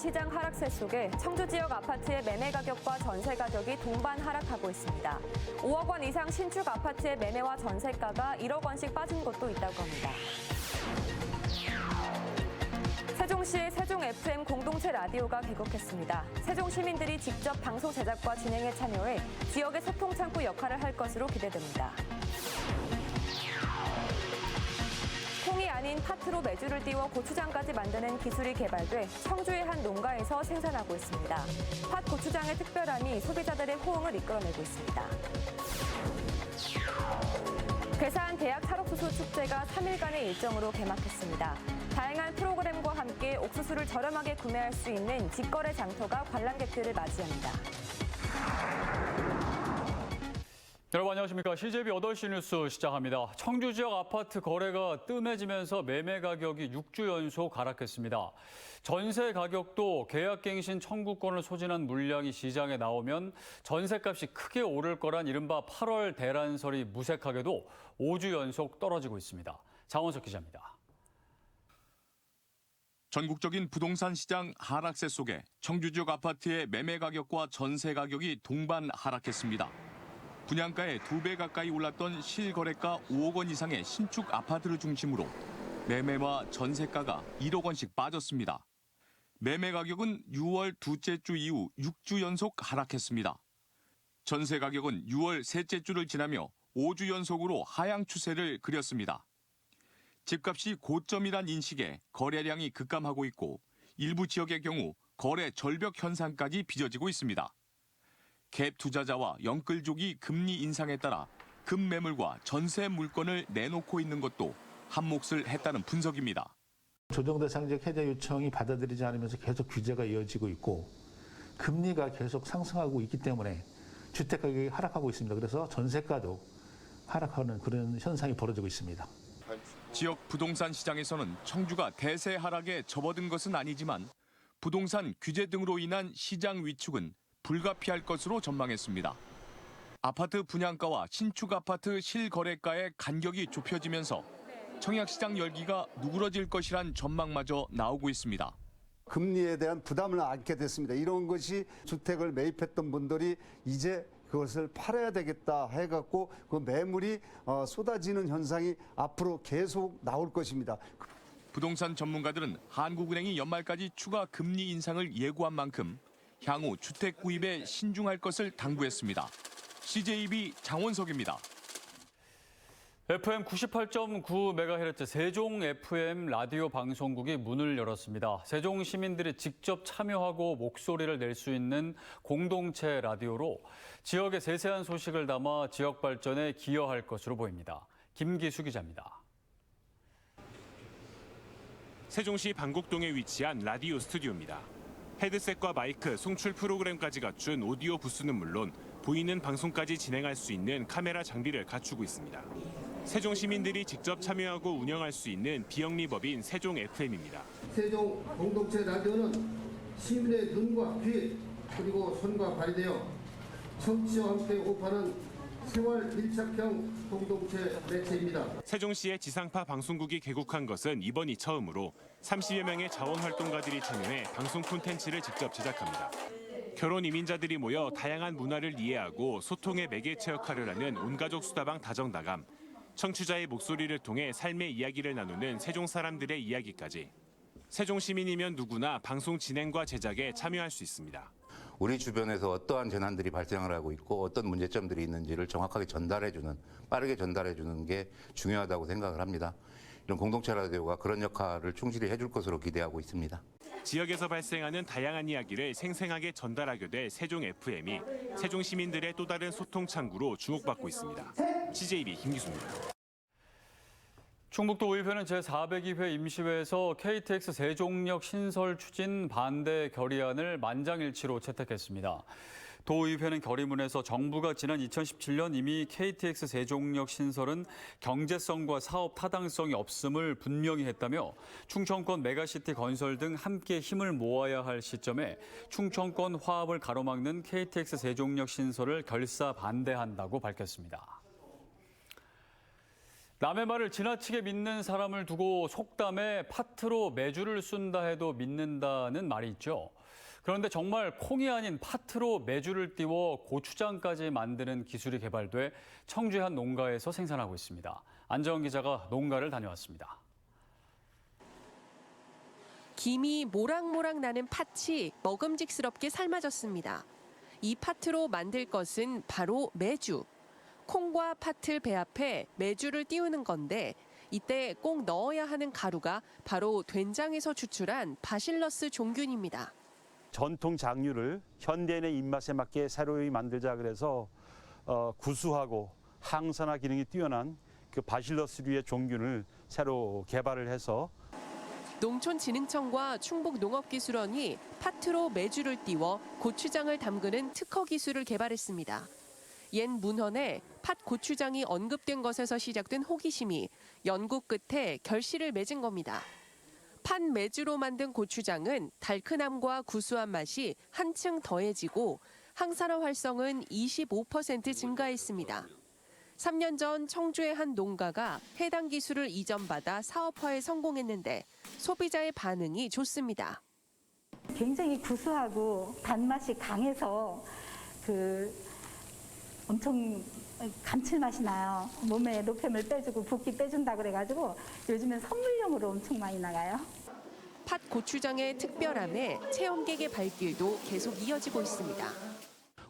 시장 하락세 속에 청주 지역 아파트의 매매 가격과 전세 가격이 동반 하락하고 있습니다. 5억 원 이상 신축 아파트의 매매와 전세가가 1억 원씩 빠진 곳도 있다고 합니다. 세종시의 세종 FM 공동체 라디오가 개국했습니다. 세종 시민들이 직접 방송 제작과 진행에 참여해 지역의 소통 창구 역할을 할 것으로 기대됩니다. 콩이 아닌 팥으로 메주를 띄워 고추장까지 만드는 기술이 개발돼 청주의 한 농가에서 생산하고 있습니다. 팥 고추장의 특별함이 소비자들의 호응을 이끌어내고 있습니다. 괴산 대학 찰옥수수 축제가 3일간의 일정으로 개막했습니다. 다양한 프로그램과 함께 옥수수를 저렴하게 구매할 수 있는 직거래 장터가 관람객들을 맞이합니다. 여러분 안녕하십니까. CJB 8시 뉴스 시작합니다. 청주 지역 아파트 거래가 뜸해지면서 매매 가격이 6주 연속 하락했습니다. 전세 가격도 계약갱신 청구권을 소진한 물량이 시장에 나오면 전세값이 크게 오를 거란 이른바 8월 대란설이 무색하게도 5주 연속 떨어지고 있습니다. 장원석 기자입니다. 전국적인 부동산 시장 하락세 속에 청주 지역 아파트의 매매 가격과 전세 가격이 동반 하락했습니다. 분양가의 2배 가까이 올랐던 실거래가 5억 원 이상의 신축 아파트를 중심으로 매매와 전세가가 1억 원씩 빠졌습니다. 매매 가격은 6월 둘째 주 이후 6주 연속 하락했습니다. 전세 가격은 6월 셋째 주를 지나며 5주 연속으로 하향 추세를 그렸습니다. 집값이 고점이란 인식에 거래량이 급감하고 있고 일부 지역의 경우 거래 절벽 현상까지 빚어지고 있습니다. 갭 투자자와 영끌족이 금리 인상에 따라 급매물과 전세 물건을 내놓고 있는 것도 한몫을 했다는 분석입니다. 조정대상적 해제 요청이 받아들이지 않으면서 계속 규제가 이어지고 있고 금리가 계속 상승하고 있기 때문에 주택 가격이 하락하고 있습니다. 그래서 전세가도 하락하는 그런 현상이 벌어지고 있습니다. 지역 부동산 시장에서는 청주가 대세 하락에 접어든 것은 아니지만 부동산 규제 등으로 인한 시장 위축은 불가피할 것으로 전망했습니다. 아파트 분양가와 신축 아파트 실거래가의 간격이 좁혀지면서 청약시장 열기가 누그러질 것이란 전망마저 나오고 있습니다. 금리에 대한 부담을 안게 됐습니다. 이런 것이 주택을 매입했던 분들이 이제 그것을 팔아야 되겠다 해갖고 그 매물이 쏟아지는 현상이 앞으로 계속 나올 것입니다. 부동산 전문가들은 한국은행이 연말까지 추가 금리 인상을 예고한 만큼 향후 주택 구입에 신중할 것을 당부했습니다. CJB 장원석입니다. FM 98.9MHz 세종 FM 라디오 방송국이 문을 열었습니다. 세종 시민들이 직접 참여하고 목소리를 낼 수 있는 공동체 라디오로 지역의 세세한 소식을 담아 지역 발전에 기여할 것으로 보입니다. 김기수 기자입니다. 세종시 방곡동에 위치한 라디오 스튜디오입니다. 헤드셋과 마이크, 송출 프로그램까지 갖춘 오디오 부스는 물론 보이는 방송까지 진행할 수 있는 카메라 장비를 갖추고 있습니다. 세종 시민들이 직접 참여하고 운영할 수 있는 비영리법인 세종 FM입니다. 세종 공동체 라디오는 시민의 눈과 귀 그리고 손과 발이 되어 청취와 함께 호흡하는 생활 밀착형 공동체 매체입니다. 세종시의 지상파 방송국이 개국한 것은 이번이 처음으로 30여 명의 자원활동가들이 참여해 방송 콘텐츠를 직접 제작합니다. 결혼 이민자들이 모여 다양한 문화를 이해하고 소통의 매개체 역할을 하는 온가족 수다방 다정다감, 청취자의 목소리를 통해 삶의 이야기를 나누는 세종 사람들의 이야기까지. 세종 시민이면 누구나 방송 진행과 제작에 참여할 수 있습니다. 우리 주변에서 어떠한 재난들이 발생을 하고 있고 어떤 문제점들이 있는지를 정확하게 전달해주는, 빠르게 전달해주는 게 중요하다고 생각을 합니다. 이런 공동체 라디오가 그런 역할을 충실히 해줄 것으로 기대하고 있습니다. 지역에서 발생하는 다양한 이야기를 생생하게 전달하게 될 세종 FM이 세종 시민들의 또 다른 소통 창구로 주목받고 있습니다. CJB 김기수입니다. 충북도의회는 제402회 임시회에서 KTX 세종역 신설 추진 반대 결의안을 만장일치로 채택했습니다. 도의회는 결의문에서 정부가 지난 2017년 이미 KTX 세종역 신설은 경제성과 사업 타당성이 없음을 분명히 했다며 충청권 메가시티 건설 등 함께 힘을 모아야 할 시점에 충청권 화합을 가로막는 KTX 세종역 신설을 결사 반대한다고 밝혔습니다. 남의 말을 지나치게 믿는 사람을 두고 속담에 파트로 메주를 쏜다 해도 믿는다는 말이 있죠. 그런데 정말 콩이 아닌 파트로 메주를 띄워 고추장까지 만드는 기술이 개발돼 청주의 한 농가에서 생산하고 있습니다. 안정원 기자가 농가를 다녀왔습니다. 김이 모락모락 나는 팥이 먹음직스럽게 삶아졌습니다. 이 팥으로 만들 것은 바로 메주. 콩과 팥을 배합해 메주를 띄우는 건데 이때 꼭 넣어야 하는 가루가 바로 된장에서 추출한 바실러스 종균입니다. 전통 장류를 현대인의 입맛에 맞게 새로이 만들자 그래서 구수하고 항산화 기능이 뛰어난 그 바실러스류의 종균을 새로 개발을 해서 농촌진흥청과 충북농업기술원이 팥으로 메주를 띄워 고추장을 담그는 특허 기술을 개발했습니다. 옛 문헌에 팥 고추장이 언급된 것에서 시작된 호기심이 연구 끝에 결실을 맺은 겁니다. 팥 메주로 만든 고추장은 달큰함과 구수한 맛이 한층 더해지고 항산화 활성은 25% 증가했습니다. 3년 전 청주의 한 농가가 해당 기술을 이전받아 사업화에 성공했는데 소비자의 반응이 좋습니다. 굉장히 구수하고 단맛이 강해서 엄청 감칠맛이 나요. 몸에 노폐물 빼주고 붓기 빼준다 그래가지고 요즘엔 선물용으로 엄청 많이 나가요. 팥 고추장의 특별함에 체험객의 발길도 계속 이어지고 있습니다.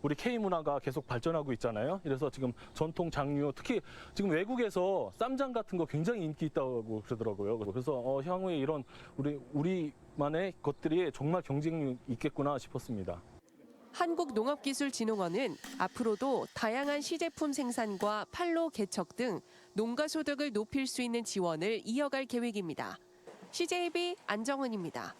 우리 K문화가 계속 발전하고 있잖아요. 그래서 지금 전통 장류, 특히 지금 외국에서 쌈장 같은 거 굉장히 인기 있다고 그러더라고요. 그래서 향후에 이런 우리만의 것들이 정말 경쟁력 있겠구나 싶었습니다. 한국농업기술진흥원은 앞으로도 다양한 시제품 생산과 판로 개척 등 농가 소득을 높일 수 있는 지원을 이어갈 계획입니다. CJB 안정은입니다.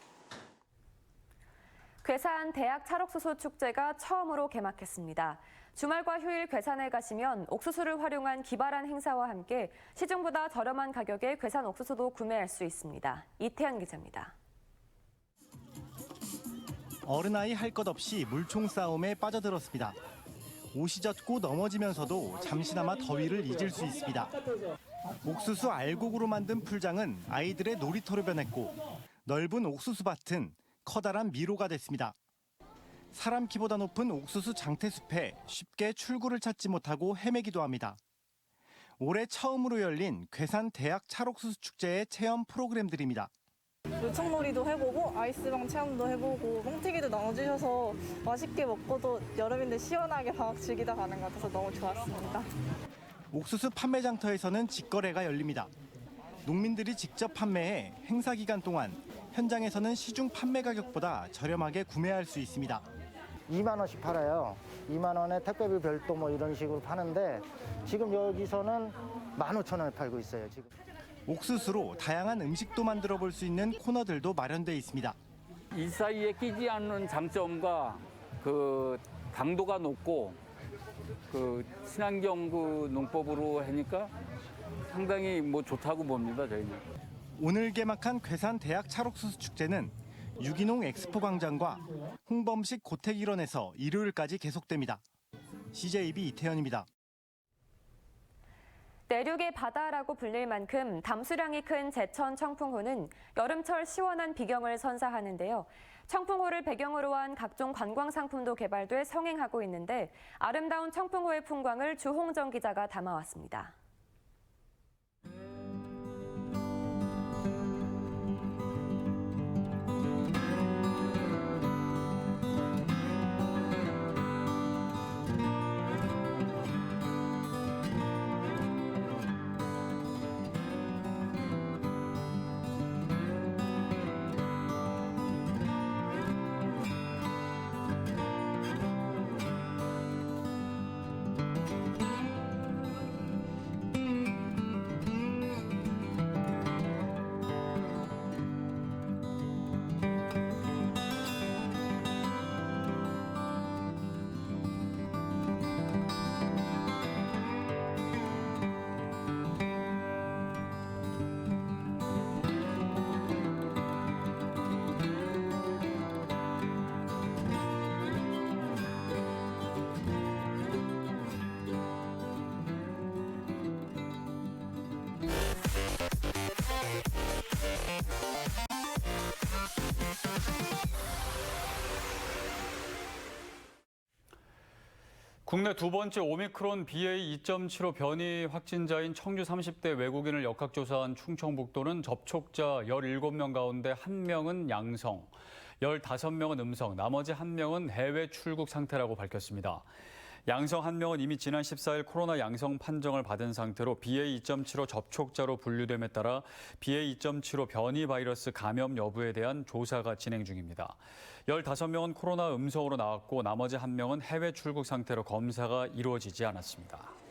괴산 대학 찰옥수수 축제가 처음으로 개막했습니다. 주말과 휴일 괴산에 가시면 옥수수를 활용한 기발한 행사와 함께 시중보다 저렴한 가격에 괴산 옥수수도 구매할 수 있습니다. 이태현 기자입니다. 어른아이 할 것 없이 물총 싸움에 빠져들었습니다. 옷이 젖고 넘어지면서도 잠시나마 더위를 잊을 수 있습니다. 옥수수 알곡으로 만든 풀장은 아이들의 놀이터로 변했고 넓은 옥수수밭은 커다란 미로가 됐습니다. 사람 키보다 높은 옥수수 장태숲에 쉽게 출구를 찾지 못하고 헤매기도 합니다. 올해 처음으로 열린 괴산 대학 찰옥수수 축제의 체험 프로그램들입니다. 요청놀이도 해보고 아이스방 체험도 해보고 뻥튀기도 나눠주셔서 맛있게 먹고도 여름인데 시원하게 방학 즐기다 가는 것 같아서 너무 좋았습니다. 옥수수 판매 장터에서는 직거래가 열립니다. 농민들이 직접 판매해 행사 기간 동안 현장에서는 시중 판매 가격보다 저렴하게 구매할 수 있습니다. 2만 원씩 팔아요. 2만 원에 택배비 별도 뭐 이런 식으로 파는데 지금 여기서는 15,000원에 팔고 있어요. 지금. 옥수수로 다양한 음식도 만들어 볼 수 있는 코너들도 마련돼 있습니다. 이 사이에 끼지 않는 장점과 당도가 높고 친환경 농법으로 하니까 상당히 좋다고 봅니다, 저희는. 오늘 개막한 괴산 대학 찰옥수수 축제는 유기농 엑스포 광장과 홍범식 고택일원에서 일요일까지 계속됩니다. CJB 이태현입니다. 내륙의 바다라고 불릴 만큼 담수량이 큰 제천 청풍호는 여름철 시원한 비경을 선사하는데요. 청풍호를 배경으로 한 각종 관광 상품도 개발돼 성행하고 있는데 아름다운 청풍호의 풍광을 주홍정 기자가 담아왔습니다. 국내 두 번째 오미크론 BA.2.75 변이 확진자인 청주 30대 외국인을 역학조사한 충청북도는 접촉자 17명 가운데 1명은 양성, 15명은 음성, 나머지 1명은 해외 출국 상태라고 밝혔습니다. 양성 1명은 이미 지난 14일 코로나 양성 판정을 받은 상태로 BA.2.75 접촉자로 분류됨에 따라 BA.2.75 변이 바이러스 감염 여부에 대한 조사가 진행 중입니다. 15명은 코로나 음성으로 나왔고 나머지 1명은 해외 출국 상태로 검사가 이루어지지 않았습니다.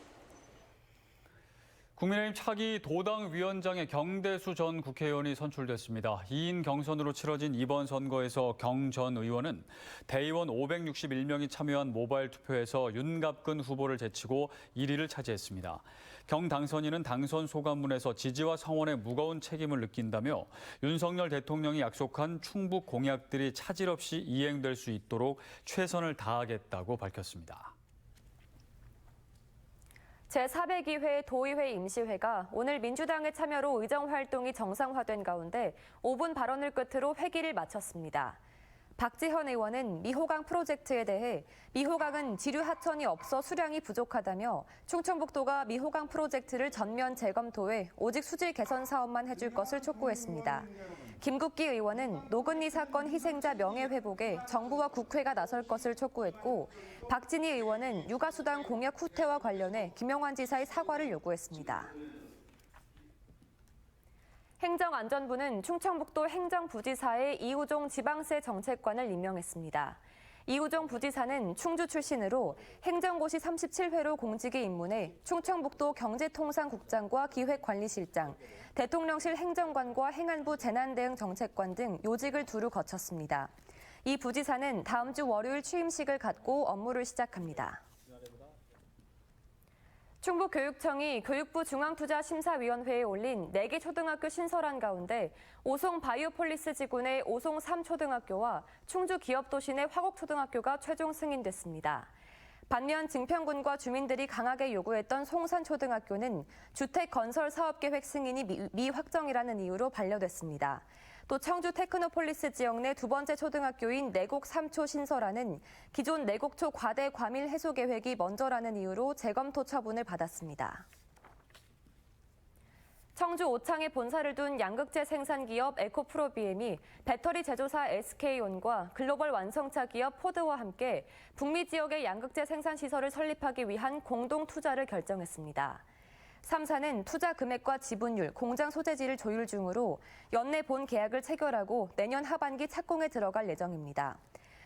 국민의힘 차기 도당위원장에 경대수 전 국회의원이 선출됐습니다. 2인 경선으로 치러진 이번 선거에서 경 전 의원은 대의원 561명이 참여한 모바일 투표에서 윤갑근 후보를 제치고 1위를 차지했습니다. 경 당선인은 당선 소감문에서 지지와 성원에 무거운 책임을 느낀다며 윤석열 대통령이 약속한 충북 공약들이 차질 없이 이행될 수 있도록 최선을 다하겠다고 밝혔습니다. 제402회 도의회 임시회가 오늘 민주당의 참여로 의정활동이 정상화된 가운데 5분 발언을 끝으로 회기를 마쳤습니다. 박지현 의원은 미호강 프로젝트에 대해 미호강은 지류 하천이 없어 수량이 부족하다며 충청북도가 미호강 프로젝트를 전면 재검토해 오직 수질 개선 사업만 해줄 것을 촉구했습니다. 김국기 의원은 노근리 사건 희생자 명예회복에 정부와 국회가 나설 것을 촉구했고 박진희 의원은 육아수당 공약 후퇴와 관련해 김영환 지사의 사과를 요구했습니다. 행정안전부는 충청북도 행정부지사에 이우종 지방세 정책관을 임명했습니다. 이우종 부지사는 충주 출신으로 행정고시 37회로 공직에 입문해 충청북도 경제통상국장과 기획관리실장, 대통령실 행정관과 행안부 재난대응 정책관 등 요직을 두루 거쳤습니다. 이 부지사는 다음 주 월요일 취임식을 갖고 업무를 시작합니다. 충북교육청이 교육부 중앙투자심사위원회에 올린 4개 초등학교 신설안 가운데 오송 바이오폴리스 지구내 오송 3초등학교와 충주 기업도시 내 화곡초등학교가 최종 승인됐습니다. 반면 증평군과 주민들이 강하게 요구했던 송산초등학교는 주택 건설 사업계획 승인이 미확정이라는 이유로 반려됐습니다. 또 청주 테크노폴리스 지역 내 두 번째 초등학교인 내곡 3초 신설안은 기존 내곡초 과대 과밀 해소 계획이 먼저라는 이유로 재검토 처분을 받았습니다. 청주 오창에 본사를 둔 양극재 생산 기업 에코프로비엠이 배터리 제조사 SK온과 글로벌 완성차 기업 포드와 함께 북미 지역의 양극재 생산 시설을 설립하기 위한 공동 투자를 결정했습니다. 3사는 투자 금액과 지분율, 공장 소재지를 조율 중으로 연내 본 계약을 체결하고 내년 하반기 착공에 들어갈 예정입니다.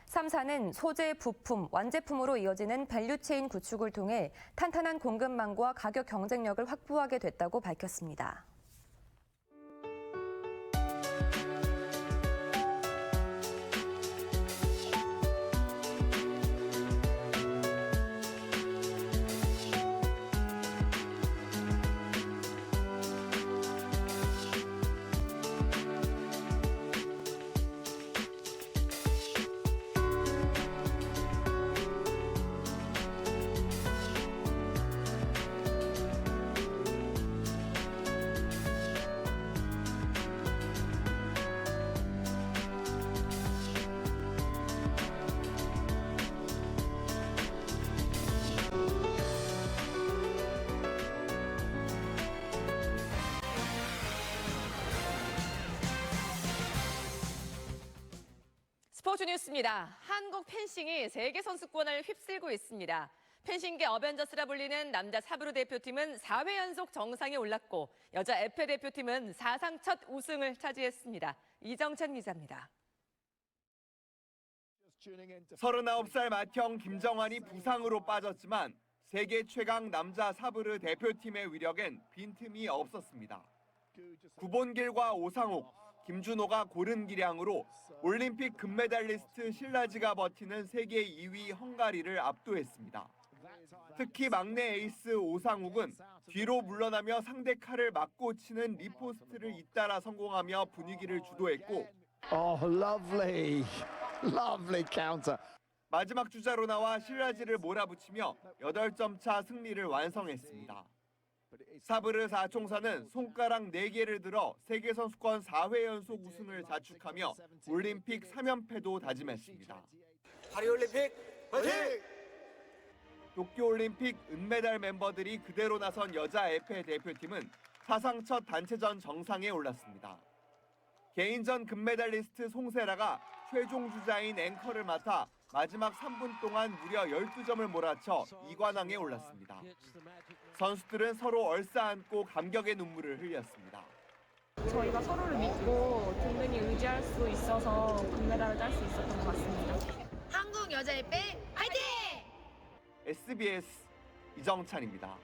3사는 소재, 부품, 완제품으로 이어지는 밸류체인 구축을 통해 탄탄한 공급망과 가격 경쟁력을 확보하게 됐다고 밝혔습니다. 스포츠 뉴스입니다. 한국 펜싱이 세계 선수권을 휩쓸고 있습니다. 펜싱계 어벤져스라 불리는 남자 사브르 대표팀은 4회 연속 정상에 올랐고 여자 에페 대표팀은 사상 첫 우승을 차지했습니다. 이정찬 기자입니다. 39살 맏형 김정환이 부상으로 빠졌지만 세계 최강 남자 사브르 대표팀의 위력엔 빈틈이 없었습니다. 구본길과 오상욱, 김준호가 고른 기량으로 올림픽 금메달리스트 신라지가 버티는 세계 2위 헝가리를 압도했습니다. 특히 막내 에이스 오상욱은 뒤로 물러나며 상대 칼을 맞고 치는 리포스트를 잇따라 성공하며 분위기를 주도했고 lovely counter. 마지막 주자로 나와 신라지를 몰아붙이며 8점 차 승리를 완성했습니다. 사브르 4총사는 손가락 4개를 들어 세계선수권 4회 연속 우승을 자축하며 올림픽 3연패도 다짐했습니다. 파리올림픽 화이팅! 도쿄올림픽 은메달 멤버들이 그대로 나선 여자 에페 대표팀은 사상 첫 단체전 정상에 올랐습니다. 개인전 금메달리스트 송세라가 최종 주자인 앵커를 맡아 마지막 3분 동안 무려 12점을 몰아쳐 2관왕에 올랐습니다. 선수들은 서로 얼싸안고 감격의 눈물을 흘렸습니다. 저희가 서로를 믿고 든든히 의지할 수 있어서 금메달을 딸 수 있었던 것 같습니다. 한국 여자 에페 화이팅! SBS 이정찬입니다.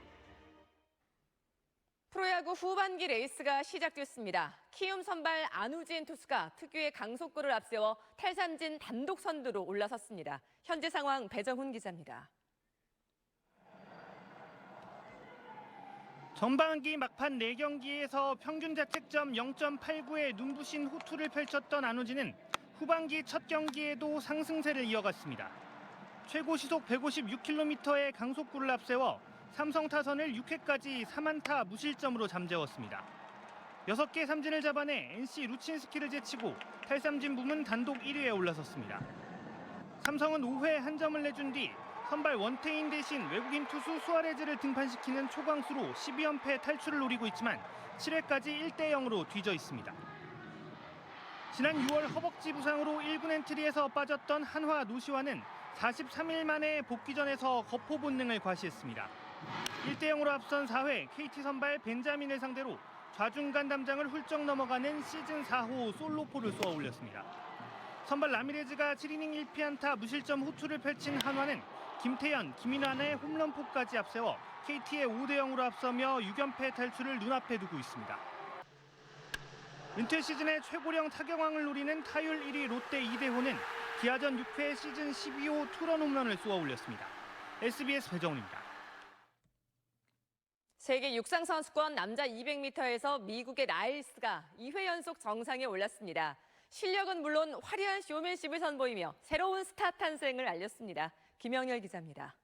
프로야구 후반기 레이스가 시작됐습니다. 키움 선발 안우진 투수가 특유의 강속구를 앞세워 탈삼진 단독 선두로 올라섰습니다. 현재 상황 배정훈 기자입니다. 전반기 막판 4경기에서 평균 자책점 0.89의 눈부신 호투를 펼쳤던 안우진은 후반기 첫 경기에도 상승세를 이어갔습니다. 최고 시속 156km의 강속구를 앞세워 삼성 타선을 6회까지 3안타 무실점으로 잠재웠습니다. 6개 삼진을 잡아내 NC 루친스키를 제치고 탈삼진 부문 단독 1위에 올라섰습니다. 삼성은 5회 한 점을 내준 뒤 선발 원태인 대신 외국인 투수 수아레즈를 등판시키는 초강수로 12연패 탈출을 노리고 있지만 7회까지 1대0으로 뒤져 있습니다. 지난 6월 허벅지 부상으로 1군 엔트리에서 빠졌던 한화 노시환은 43일 만에 복귀전에서 거포 본능을 과시했습니다. 1대0으로 앞선 4회 KT 선발 벤자민을 상대로 좌중간 담장을 훌쩍 넘어가는 시즌 4호 솔로포를 쏘아 올렸습니다. 선발 라미레즈가 7이닝 1피안타 무실점 호투를 펼친 한화는 김태현, 김인환의 홈런포까지 앞세워 KT의 5대0으로 앞서며 6연패 탈출을 눈앞에 두고 있습니다. 은퇴 시즌의 최고령 타격왕을 노리는 타율 1위 롯데 이대호는 기아전 6회 시즌 12호 투런 홈런을 쏘아 올렸습니다. SBS 배정훈입니다. 세계 육상선수권 남자 200m에서 미국의 라일스가 2회 연속 정상에 올랐습니다. 실력은 물론 화려한 쇼맨십을 선보이며 새로운 스타 탄생을 알렸습니다. 김영열 기자입니다.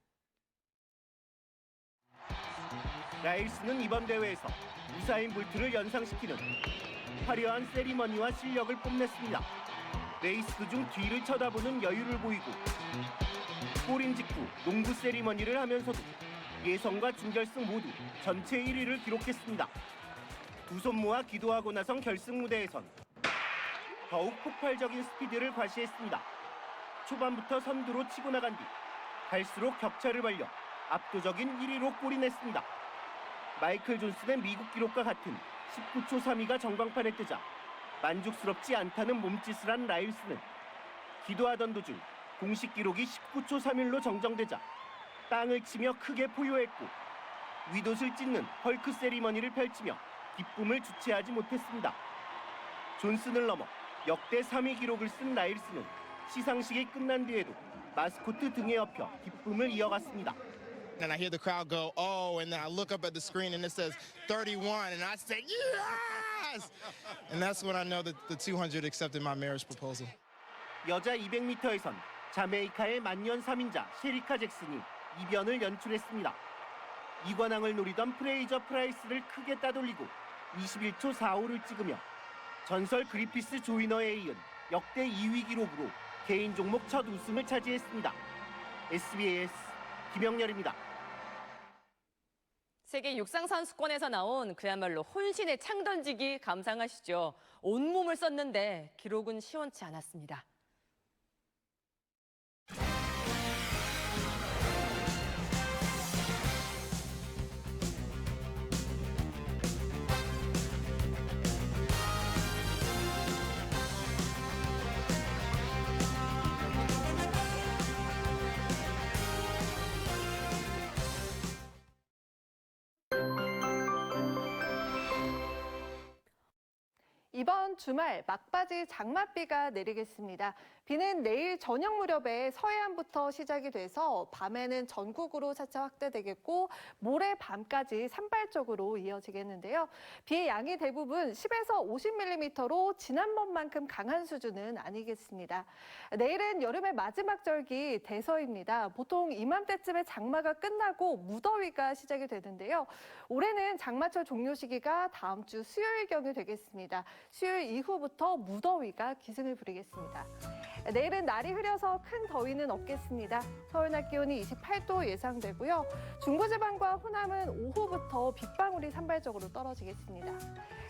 라일스는 이번 대회에서 우사인 볼트를 연상시키는 화려한 세리머니와 실력을 뽐냈습니다. 레이스 도중 뒤를 쳐다보는 여유를 보이고 골인 직후 농구 세리머니를 하면서도 예선과 준결승 모두 전체 1위를 기록했습니다. 두 손 모아 기도하고 나선 결승 무대에선 더욱 폭발적인 스피드를 과시했습니다. 초반부터 선두로 치고 나간 뒤 갈수록 격차를 벌려 압도적인 1위로 골인했습니다. 마이클 존슨의 미국 기록과 같은 19초 3위가 전광판에 뜨자 만족스럽지 않다는 몸짓을 한 라일스는 기도하던 도중 공식 기록이 19초 31로 정정되자 땅을 치며 크게 포효했고 윗옷을 찢는 헐크 세리머니를 펼치며 기쁨을 주체하지 못했습니다. 존슨을 넘어 역대 3위 기록을 쓴 라일스는 시상식이 끝난 뒤에도 마스코트 등에 업혀 기쁨을 이어갔습니다. And I hear the crowd go, oh, and then I look up at the screen and it says 31, and I say, yes! And that's when I know that the 200 accepted my marriage proposal. 여자 200m에선 자메이카의 만년 3인자 셰리카 잭슨이 이변을 연출했습니다. 2관왕을 노리던 프레이저 프라이스를 크게 따돌리고 21초 45를 찍으며 전설 그리피스 조이너에 이은 역대 2위 기록으로 개인 종목 첫 우승을 차지했습니다. SBS 김영렬입니다. 세계 육상선수권에서 나온 그야말로 혼신의 창 던지기 감상하시죠. 온몸을 썼는데 기록은 시원치 않았습니다. 이번 주말 막바지 장맛비가 내리겠습니다. 비는 내일 저녁 무렵에 서해안부터 시작이 돼서 밤에는 전국으로 차차 확대되겠고 모레 밤까지 산발적으로 이어지겠는데요. 비의 양이 대부분 10에서 50mm로 지난번만큼 강한 수준은 아니겠습니다. 내일은 여름의 마지막 절기 대서입니다. 보통 이맘때쯤에 장마가 끝나고 무더위가 시작이 되는데요. 올해는 장마철 종료 시기가 다음 주 수요일경이 되겠습니다. 수요일 이후부터 무더위가 기승을 부리겠습니다. 내일은 날이 흐려서 큰 더위는 없겠습니다. 서울 낮 기온이 28도 예상되고요. 중부지방과 호남은 오후부터 빗방울이 산발적으로 떨어지겠습니다.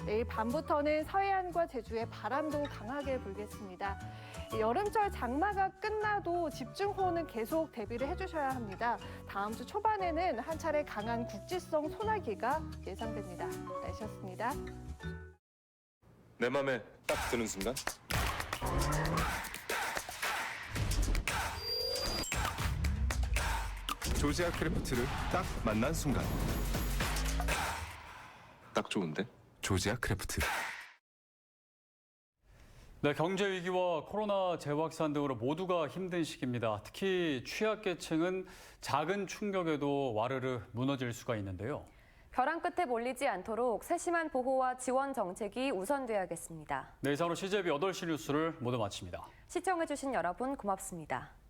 내일 밤부터는 서해안과 제주에 바람도 강하게 불겠습니다. 여름철 장마가 끝나도 집중호우는 계속 대비를 해주셔야 합니다. 다음 주 초반에는 한 차례 강한 국지성 소나기가 예상됩니다. 날씨였습니다. 내 맘에 딱 드는 순간 조지아 크래프트를 딱 만난 순간 딱 좋은데? 조지아 크래프트. 네, 경제 위기와 코로나 재확산 등으로 모두가 힘든 시기입니다. 특히 취약계층은 작은 충격에도 와르르 무너질 수가 있는데요. 벼랑 끝에 몰리지 않도록 세심한 보호와 지원 정책이 우선돼야겠습니다. 네, 이상으로 CJB 8시 뉴스를 모두 마칩니다. 시청해주신 여러분 고맙습니다.